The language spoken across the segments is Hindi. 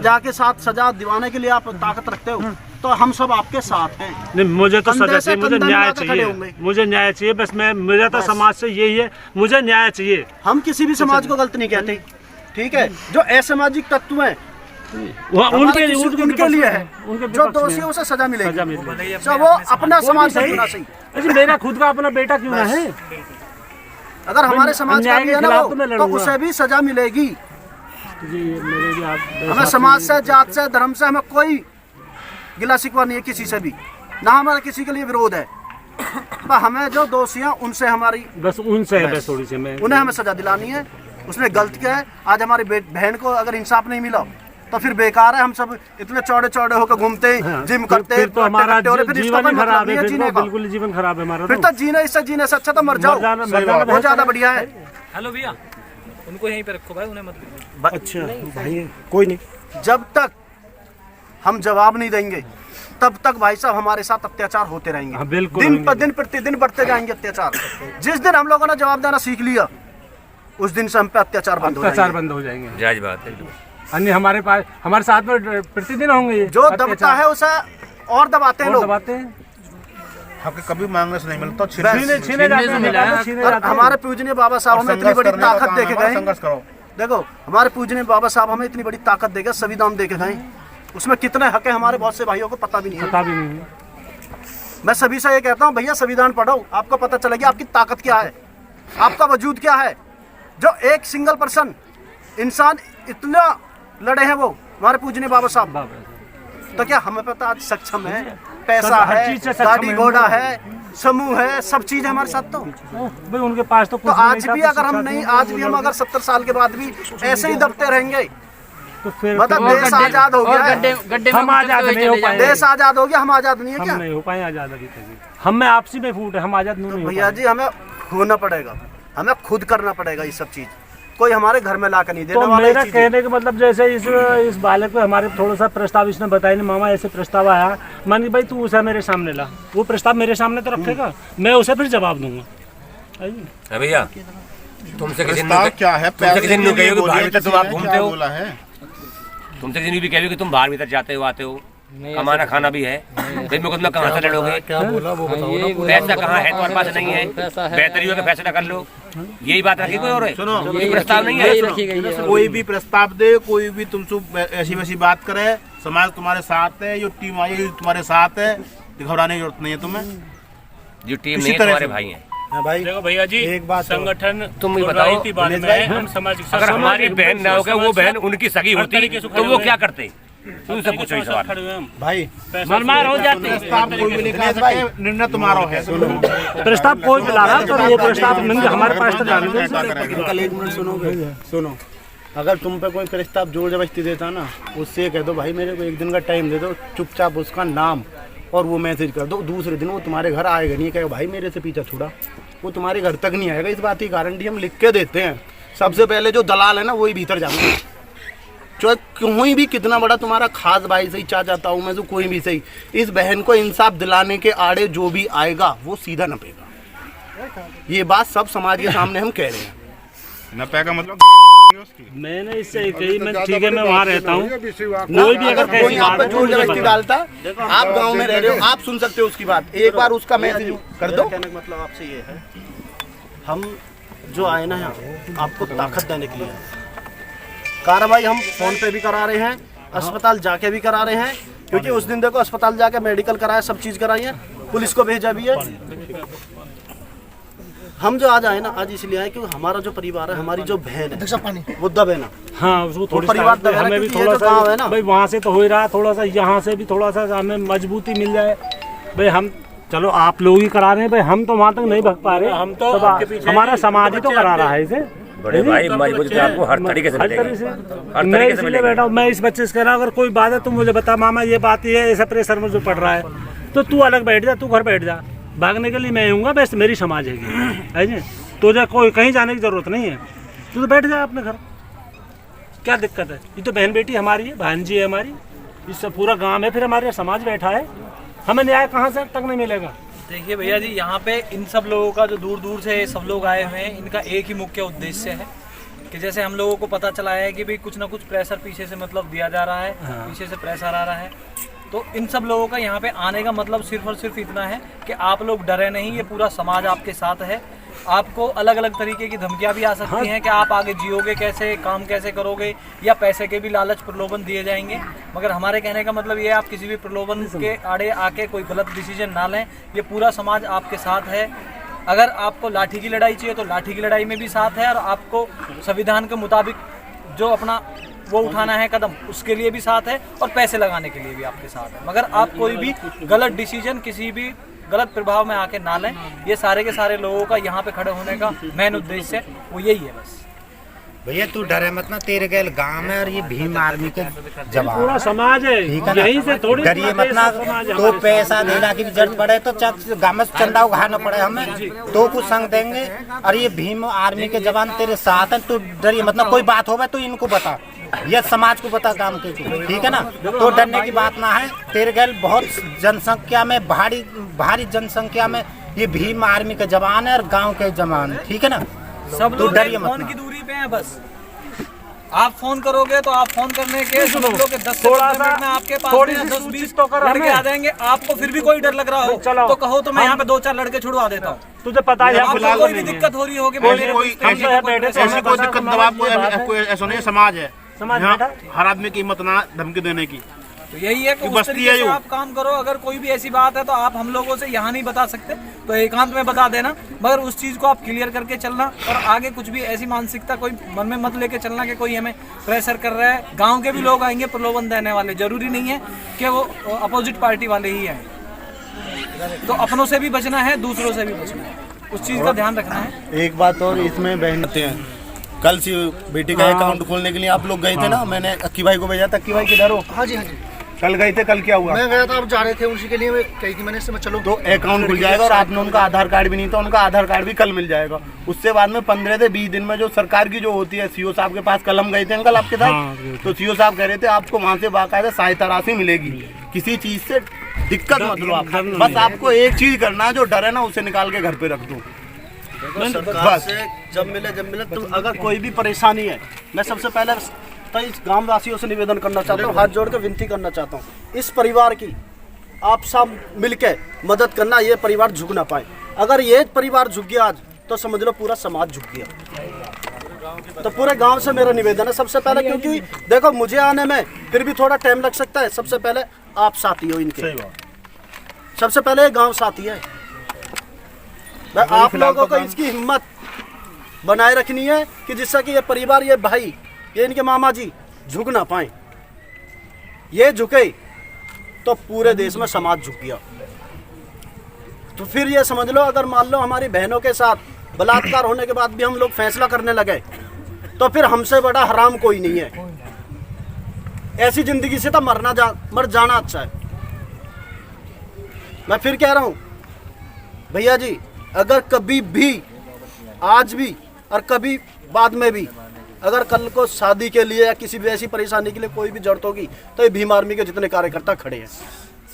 सजा के साथ सजा दिवाने के लिए आप ताकत रखते हो, तो हम सब आपके साथ हैं। नहीं, मुझे तो सजा चाहिए, मुझे न्याय चाहिए, मुझे न्याय चाहिए बस। मेरा तो समाज से यही है, मुझे न्याय चाहिए। हम किसी भी समाज को गलत नहीं कहते, ठीक है। जो असामाजिक तत्व हैं उनके लिए है, जो दोषी है उसे सजा मिलेगी, तो वो अपना समाज से होना सही। मेरा खुद का अपना बेटा क्यों ना है, अगर हमारे समाज का भी है ना वो, तो उसे भी सजा मिलेगी। हमें समाज से, जात से, धर्म से हमें कोई गिला शिकवा नहीं है किसी से भी, ना हमारा किसी के लिए विरोध है। पर हमें जो दोषी हैं उनसे हमारी बस उनसे बस थोड़ी सी उन्हें हमें सजा दिलानी है। उसने गलत किया है। आज हमारी बहन को अगर इंसाफ नहीं मिला तो फिर बेकार है। हम सब इतने चौड़े चौड़े होकर घूमते हैं, जिम करते हैं, तो हमारा जीवन खराब है, बिल्कुल जीवन खराब है हमारा। फिर तो इससे जीने से अच्छा तो मर जाओ, बहुत ज्यादा बढ़िया है। हेलो भैया, उनको यहीं पे रखो भाई, उन्हें मत। अच्छा भाई, कोई नहीं। जब तक हम जवाब नहीं देंगे तब तक भाई साहब हमारे साथ अत्याचार होते रहेंगे। बिल्कुल, दिन पर दिन प्रतिदिन बढ़ते जाएंगे अत्याचार। जिस दिन हम लोगों ने जवाब देना सीख लिया उस दिन से हम पे अत्याचार बंद हो जाएंगे। जायज बात है। अन्य हमारे पास, हमारे साथ में प्रतिदिन होंगे ये। जो दबता है उसे और दबाते हैं लोग। आपके कभी मांगने से नहीं मिलता, छीने जाते हैं। हमारे पूजनीय बाबा साहब हमें इतनी बड़ी ताकत देके गए। देखो, हमारे पूजनीय बाबा साहब हमें इतनी बड़ी ताकत देके संविधान देके गए, उसमें कितने हक है हमारे बहुत से भाइयों को पता भी नहीं है। मैं सभी से ये कहता हूँ, भैया संविधान पढ़ो, आपको पता चलेगी आपकी ताकत क्या है, आपका वजूद क्या है। जो एक सिंगल पर्सन इंसान इतना लड़े हैं वो हमारे पूजनीय बाबा साहब, तो क्या हमें पता आज सक्षम है, पैसा है, गाड़ी घोड़ा है, समूह है, सब चीज है हमारे साथ। तो उनके पास तो आज भी अगर हम नहीं, आज भी हम अगर 70 साल के बाद भी ऐसे ही दबते रहेंगे तो फिर मतलब देश आजाद हो गया है, हम आजाद नहीं हो पाए। देश आजाद हो गया, हम आजाद नहीं है क्या? हम नहीं हो पाए आजाद अभी तक। हम में आपसी में फूट है, हम आजाद नहीं। भैया जी, हमें होना पड़ेगा, हमें खुद करना पड़ेगा ये सब चीज। कोई हमारे घर में ला कर नहीं देने वाला। मेरा कहने का मतलब जैसे इस बालक को हमारे थोड़ा सा प्रस्ताव इसने बताया नहीं, मामा ऐसे प्रस्ताव आया, मान भाई तू उसे मेरे सामने ला, वो प्रस्ताव मेरे सामने तो रखेगा, मैं उसे फिर जवाब दूंगा। भैया, तुमसे किसी क्या है, तुमसे किसी ने कहियो कि बाहर भीतर तुम आप घूमते हो, तुमसे किसी ने भी कहियो कि तुम बाहर भीतर जाते हो, आते हो, कमाना खाना भी है, फिर मैं खुद कहाँ से लड़ोगे? क्या बोला वो बताओ ना। पैसा कहाँ है, तुम्हारे पास नहीं है, बेहतर हो कि फैसला कर लो, यही बात रखी कोई और है? सुनो, कोई प्रस्ताव नहीं है। कोई भी प्रस्ताव दे, कोई भी तुमसे ऐसी वैसी बात करे, समाज तुम्हारे साथ है, जो टीम आई है तुम्हारे साथ है, घबराने की जरूरत नहीं है तुम्हें। जो टीम नहीं है तुम्हारे भाई हैं। भाई देखो भैया जी, एक बात संगठन तुम ही बताओ, हम समाज, अगर हमारी बहन ना होकर वो बहन उनकी सगी होती तो वो क्या करते? तुमसे पूछो इस सवाल भाई। मरमार हो जाती है। प्रस्ताव कोई भी नहीं खा सकता, निर्णय तुम्हारा है। प्रस्ताव कोई भी ला रहा तो वो प्रस्ताव हमारे पास तो जाने दो। अंकल एक मिनट सुनोगे? सुनो, अगर तुम पे कोई प्रस्ताव जोर जबरदस्ती देता ना, उससे कह दो भाई मेरे को एक दिन का टाइम दे दो, चुपचाप उसका नाम और वो मैसेज कर दो, दूसरे दिन वो तुम्हारे घर आएगा नहीं, कहेगा भाई मेरे से पीछा छुड़ा, वो तुम्हारे घर तक नहीं आएगा। इस बात की गारंटी हम लिख के देते हैं। सबसे पहले जो दलाल है ना वही भीतर जाएंगे, जो कोई भी कितना बड़ा तुम्हारा खास भाई सही, चाचा ताऊ में से कोई भी सही, इस बहन को इंसाफ दिलाने के आड़े जो भी आएगा वो सीधा नपेगा। ये बात सब समाज के सामने हम कह रहे हैं। नपेगा मतलब मैंने इससे कही, मैं ठीक है मैं वहाँ रहता हूँ, कोई भी अगर कोई आप पे जोर जबरदस्ती डालता, आप गांव में रह रहे हो, आप सुन सकते हो उसकी बात, एक बार उसका मैसेज कर दो। कहने का मतलब आपसे ये है, हम जो आए ना यहाँ आपको ताकत देने के लिए, कार्रवाई हम फोन पे भी करा रहे हैं, अस्पताल जाके भी करा रहे हैं, क्योंकि उस दिन देखो अस्पताल जाके मेडिकल कराया, सब चीज़ कराई है, पुलिस को भेजा भी है। हम जो आज आए ना, आज इसलिए आए क्योंकि हमारा जो परिवार है, हमारी जो बहन है वो दब है ना। हाँ, उसको थोड़ी परिवार दब है, हमें भी थोड़ा सा है ना भाई, वहाँ से तो हो ही रहा, थोड़ा सा यहाँ से भी थोड़ा सा हमें मजबूती मिल जाए भाई। हम चलो आप लोग ही करा रहे हैं भाई, हम तो वहाँ तक नहीं भग पा रहे, हम तो हमारा समाज ही तो करा रहा है इसे। बड़े भाई मजबूत आपको हर तरीके से मैं इसलिए बैठा हूँ, मैं इस बच्चे से कह रहा हूँ अगर कोई बात है तुम मुझे बता, मामा ये बात ये है, ऐसा प्रेशर में जो पड़ रहा है, तो तू अलग बैठ जा, तू घर बैठ जा, भागने के लिए मैं आऊँगा, बस मेरी समाज है जी, तुझे कोई कहीं जाने की जरूरत नहीं है, तू तो बैठ जा अपने घर, क्या दिक्कत है? ये तो बहन बेटी हमारी है, भांजी है हमारी, इससे पूरा गांव है, फिर हमारे समाज बैठा है, हमें न्याय कहाँ से तक नहीं मिलेगा? देखिए भैया जी, यहाँ पे इन सब लोगों का जो दूर दूर से सब लोग आए हुए हैं, इनका एक ही मुख्य उद्देश्य है कि जैसे हम लोगों को पता चला है कि भाई कुछ ना कुछ प्रेशर पीछे से मतलब दिया जा रहा है, पीछे से प्रेशर आ रहा है, तो इन सब लोगों का यहाँ पे आने का मतलब सिर्फ और सिर्फ इतना है कि आप लोग डरे नहीं, ये पूरा समाज आपके साथ है। आपको अलग अलग तरीके की धमकियाँ भी आ सकती हैं कि आप आगे जियोगे कैसे, काम कैसे करोगे, या पैसे के भी लालच प्रलोभन दिए जाएंगे। मगर हमारे कहने का मतलब ये है, आप किसी भी प्रलोभन के आड़े आके कोई गलत डिसीजन ना लें, ये पूरा समाज आपके साथ है। अगर आपको लाठी की लड़ाई चाहिए तो लाठी की लड़ाई में भी साथ है, और आपको संविधान के मुताबिक जो अपना वो उठाना है कदम, उसके लिए भी साथ है, और पैसे लगाने के लिए भी आपके साथ है। मगर आप कोई भी गलत डिसीजन, किसी भी गलत प्रभाव में आके ना लें। ये सारे के सारे लोगों का यहाँ पे खड़े होने का मेन उद्देश्य वो यही है बस। भैया तू डरे मत ना, तेरे गैल गांव में और ये भीम आर्मी के जवान पूरा समाज है, यहीं से थोड़ी डरिए मत ना। तो पैसा देना की भी जरूरत पड़े तो गाँव में चंदा उगाना पड़े हमें तो कुछ संग देंगे, और ये भीम आर्मी के जवान तेरे साथ हैं। तू डरिए मत ना, कोई बात हो तो इनको बता, ये समाज को बता काम के, ठीक है ना। तो डरने की बात ना है। तेरे गैल बहुत जनसंख्या में, भारी जनसंख्या में ये भीम आर्मी के जवान है और गांव के जवान, ठीक है ना। सब लोग फोन की दूरी पे हैं बस। आप फोन करोगे तो आप फोन करने के समझ लो कि 10 से 15 मिनट में आपके पास 10-20 लड़के आ जाएंगे। आपको फिर भी कोई डर लग रहा हो तो कहो तो मैं यहाँ पे 2-4 लड़के छुड़वा देता हूँ। तुझे पता है आपको कोई भी दिक्कत हो रही होगी, ऐसी कोई दिक्कत दबाव ऐसा नहीं, समाज है, हर आदमी की हिम्मत ना धमकी देने की। तो यही है कि उस तरीके से आप काम करो। अगर कोई भी ऐसी बात है तो आप हम लोगों से यहाँ नहीं बता सकते तो एकांत में बता देना, मगर उस चीज़ को आप क्लियर करके चलना, और आगे कुछ भी ऐसी मानसिकता कोई मन में मत लेके चलना कि कोई हमें प्रेशर कर रहा है। गांव के भी लोग आएंगे प्रलोभन देने वाले, जरूरी नहीं है कि वो अपोजिट पार्टी वाले ही आए। तो अपनों से भी बचना है, दूसरों से भी बचना है, उस चीज़ का ध्यान रखना है। एक बात और इसमें बहनते हैं, कल सी बेटी का अकाउंट खोलने के लिए आप लोग गए थे ना, मैंने अक्की भाई को भेजा था। अक्की भाई किधर हो? हाँ जी हाँ जी, कल गए थे। कल क्या हुआ? मैं गया था, आप जा रहे थे, उसी के लिए मैं कही थी मैंने, इससे मैं चलो तो अकाउंट खुल जाएगा, और आपने उनका आधार कार्ड भी नहीं था, उनका आधार कार्ड भी कल मिल जाएगा। उससे बाद में 15 से 20 दिन में जो सरकार की जो होती है, सीओ साहब के पास कल हम गए थे अंकल आपके साथ, तो सीओ साहब कह रहे थे आपको वहाँ से बाकायदा सहायता राशि मिलेगी, किसी चीज से दिक्कत मत लो आप, बस आपको एक चीज करना है, जो डर है ना उसे निकाल के घर पे रख दो बस। जब मिले तो अगर कोई भी परेशानी है, मैं सबसे पहले तो इस गांव वासियों से निवेदन करना चाहता हूँ, हाथ जोड़कर विनती करना चाहता हूँ, इस परिवार की आप सब मिलकर मदद करना, ये परिवार झुक ना पाए। अगर ये परिवार झुक गया आज तो समझ लो पूरा समाज झुक गया। तो पूरे गांव से मेरा निवेदन है सबसे पहले, क्योंकि देखो मुझे आने में फिर भी थोड़ा टाइम लग सकता है, सबसे पहले आप साथी हो इनके, सबसे पहले गाँव साथी है। आप लोगों को इसकी हिम्मत बनाए रखनी है कि जिससे कि ये परिवार, ये भाई, ये इनके मामा जी झुक ना पाए। ये झुके तो पूरे देश में समाज झुक गया। तो फिर ये समझ लो, अगर मान लो हमारी बहनों के साथ बलात्कार होने के बाद भी हम लोग फैसला करने लगे तो फिर हमसे बड़ा हराम कोई नहीं है। ऐसी जिंदगी से तो मर जाना अच्छा है। मैं फिर कह रहा हूँ भैया जी, अगर कभी भी, आज भी और कभी बाद में भी, अगर कल को शादी के लिए या किसी भी ऐसी परेशानी के लिए कोई भी जरूरत होगी तो ये भीम आर्मी के जितने कार्यकर्ता खड़े हैं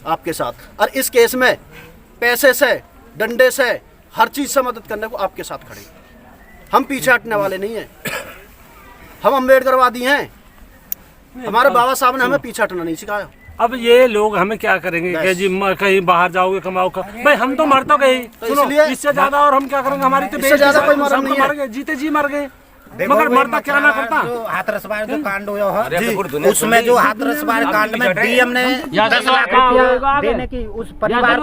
आपके साथ। और इस केस में पैसे से, डंडे से, हर चीज़ से मदद करने को आपके साथ खड़े हैं। हम पीछे हटने वाले नहीं हैं। हम अम्बेडकरवादी हैं, हमारे बाबा साहब ने हमें पीछे हटना नहीं सिखाया। अब ये लोग हमें क्या करेंगे कि जी कहीं बाहर जाओगे कमाओ का, भाई हम तो मर तो गए, इससे ज्यादा और हम क्या करेंगे? हमारी तो इससे ज्यादा कोई मर नहीं है, जीते जी मर गए, मगर मरता क्या ना करता। जो हाथरस बार जो कांड हुआ है, उसमें जो हाथरस बार कांड में डीएम ने 10 लाख रुपया देने की उस परिवार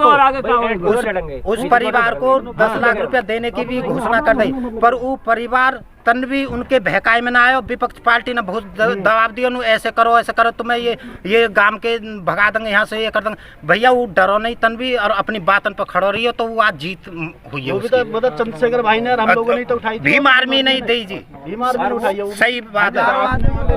को 10 लाख रुपया देने की भी घोषणा कर दी, पर वो परिवार तन भी उनके बहकाई में ना आयो। विपक्ष पार्टी ने बहुत दबाव दिया, ऐसे करो तुम्हें ये गांव के भगा देंगे यहाँ से, ये कर देंगे। भैया वो डरो नहीं तन भी, और अपनी बातन पर खड़ो रही हो, तो वो आज जीत हुई है। वो भी तो मतलब चंद्रशेखर भाई ने, हम लोगों ने तो उठाई, भीम आर्मी नहीं दी जी, भीम आर्मी ने उठाई है। सही बात है।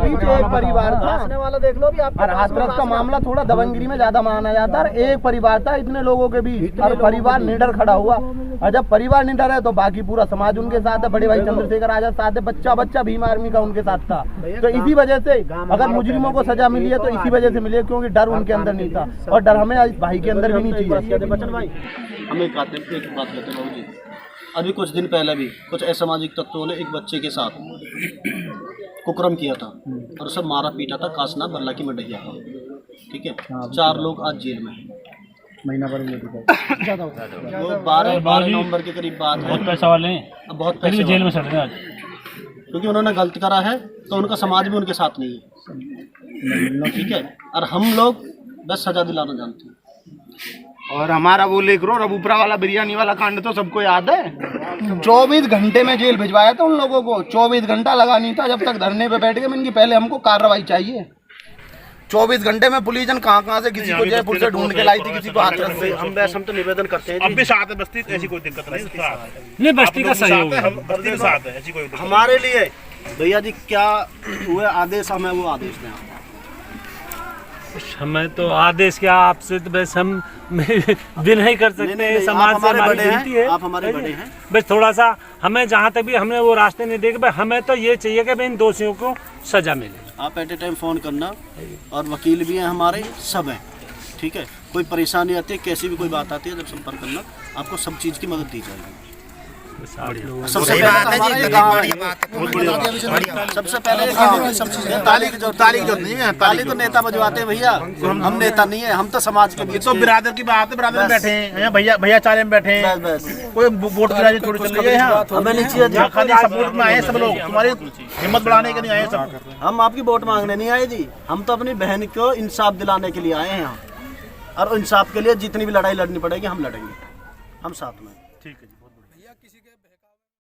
एक परिवार था वाला देख लो भी आप, हाथरस का मामला थोड़ा दबंगगिरी में ज्यादा माना जाता है। एक परिवार था इतने लोगों के बीच, और परिवार निडर खड़ा हुआ, और जब परिवार निडर है तो बाकी पूरा समाज उनके साथ है। बड़े भाई चंद्रशेखर आजाद साथ है, बच्चा भीम आर्मी का उनके साथ था। तो इसी वजह से अगर मुजरिमों को सजा मिली है तो इसी वजह से मिली है, क्योंकि डर उनके अंदर नहीं था, और डर हमें भाई के अंदर भी नहीं चाहिए। बचन भाई, हमें एक बात कहते हैं बाबू जी, अभी कुछ दिन पहले भी कुछ असामाजिक तत्वों ने एक बच्चे के साथ कुकर्म किया था और उसे मारा पीटा था कासना बरला की मडैया का। ठीक है, 4 लोग आज जेल में हैं। महीना भर वो 12 नवंबर के करीब बात है। बहुत पैसा वाले हैं, अब बहुत पैसे जेल में सड़ रहे हैं आज, क्योंकि उन्होंने गलत करा है तो उनका समाज भी उनके साथ नहीं है। ठीक है, और हम लोग बस सजा दिलाना जानते हैं। और हमारा वो लेख रो रबूपरा वाला बिरयानी वाला कांड तो सबको याद है। 24 घंटे में जेल भिजवाया था उन लोगों को, 24 घंटा लगा नहीं था जब तक धरने पे बैठ गए। इनकी पहले हमको कार्रवाई चाहिए। 24 घंटे में पुलिस कहाँ से किसी को जयपुर से ढूंढ के लाई थी, किसी को हाथरस से। हम तो निवेदन करते हैं अब भी साथ है बस्ती, ऐसी कोई दिक्कत नहीं। बस्ती का सहयोग है, बस्ती के साथ है, ऐसी कोई दिक्कत हमारे लिए भैया जी क्या हुए आदेश, हमें वो आदेश दें। हमें तो आदेश क्या, आपसे तो बस हम भी नहीं कर सकते हैं। समाज से हमारी विनती है, आप हमारे बड़े हैं। बस थोड़ा सा हमें, जहाँ तक भी हमने वो रास्ते नहीं देखे, भाई हमें तो ये चाहिए कि भाई इन दोषियों को सजा मिले। आप एट ए टाइम फ़ोन करना, और वकील भी हैं हमारे, सब हैं। ठीक है, कोई परेशानी आती है, कैसी भी कोई बात आती है, जब संपर्क करना, आपको सब चीज़ की मदद दी जाएगी। सबसे पहले सब चीज़ें ताली तो नेता बजवाते हैं भैया, हम नेता नहीं है, हम तो समाज के बीच। तो बिरादर की बात है, बिरादर में बैठे हैं, भैया चाले में बैठे हैं, बस कोई वोट की राजी थोड़ी चल रही है यहाँ। हमें नहीं चाहिए, खाली सपोर्ट में आए सब लोग, तुम्हारी हिम्मत बढ़ाने के लिए आए सब। हम आपकी वोट मांगने नहीं आए जी, हम तो अपनी बहन को इंसाफ दिलाने के लिए आए हैं यहाँ, और इंसाफ के लिए जितनी भी लड़ाई लड़नी पड़ेगी हम लड़ेंगे, हम साथ में। ठीक है।